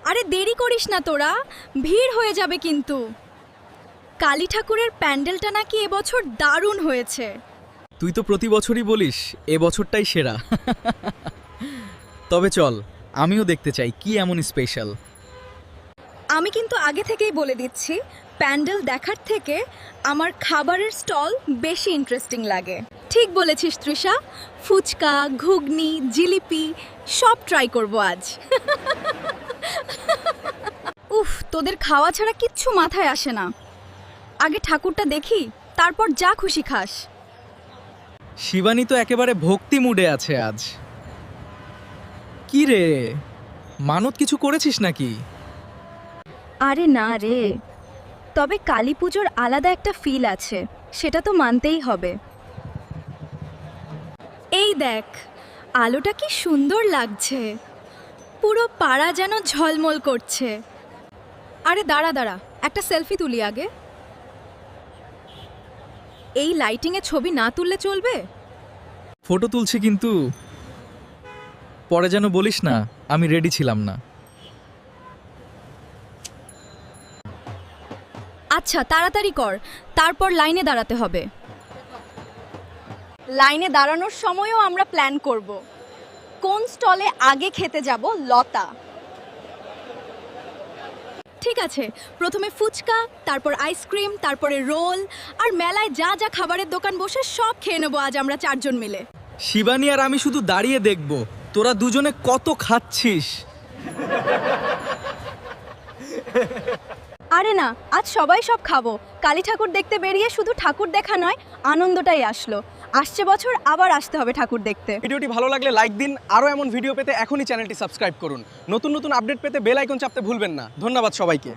আরে দেরি করিস না তোরা, ভিড় হয়ে যাবে কিন্তু। কালী ঠাকুরের প্যান্ডেলটা নাকি এবছর দারুণ হয়েছে। তুই তো প্রতি বছরই বলিস এ বছরটাই সেরা। তবে চল, আমিও দেখতে চাই কি এমন স্পেশাল। আমি কিন্তু আগে থেকেই বলে দিচ্ছি, প্যান্ডেল দেখার থেকে আমার খাবারের স্টল বেশি ইন্টারেস্টিং লাগে। ঠিক বলেছিস তৃষা, ফুচকা, ঘুগনি, জিলিপি সব ট্রাই করব আজ। উফ, তোদের খাওয়া ছাড়া কিচ্ছু মাথায় আসে না। আগে ঠাকুরটা দেখি, তারপর যা খুশি খাস। শিবানী তো একেবারে ভক্তি মুডে আছে আজ। কি রে, মানত কিছু করেছিস নাকি? আরে না রে, তবে কালী পুজোর আলাদা একটা ফিল আছে, সেটা তো মানতেই হবে। এই দেখ, আলোটা কি সুন্দর লাগছে, পুরো পাড়া যেন ঝলমল করছে। আরে দাঁড়া দাঁড়া, একটা সেলফি তুলি আগে। এই লাইটিংয়ে ছবি না তুললে চলবে? ফটো তুলছি কিন্তু পরে যেন বলিস না আমি রেডি ছিলাম না। আচ্ছা তাড়াতাড়ি কর, তারপর লাইনে দাঁড়াতে হবে। লাইনে দাঁড়ানোর সময়ও আমরা প্ল্যান করব কোন স্টলে আগে খেতে যাব। লতা, ঠিক আছে, প্রথমে ফুচকা, তারপর আইসক্রিম, তারপরে রোল, আর মেলায় যা যা খাবারের দোকান বসে সব খেয়ে নেবো আজ আমরা চারজন মিলে। শিবানী আর আমি শুধু দাঁড়িয়ে দেখব তোরা দুজনে কত খাচ্ছিস। আরে না, আজ সবাই সব খাবো। কালী ঠাকুর দেখতে বেরিয়ে শুধু ঠাকুর দেখা নয়, আনন্দটাই আসলো। আসছে বছর আবার আসতে হবে ঠাকুর দেখতে। ভিডিওটি ভালো লাগলে লাইক দিন, আরও এমন ভিডিও পেতে এখনই চ্যানেলটি সাবস্ক্রাইব করুন। নতুন নতুন আপডেট পেতে বেল আইকন চাপতে ভুলবেন না। ধন্যবাদ সবাইকে।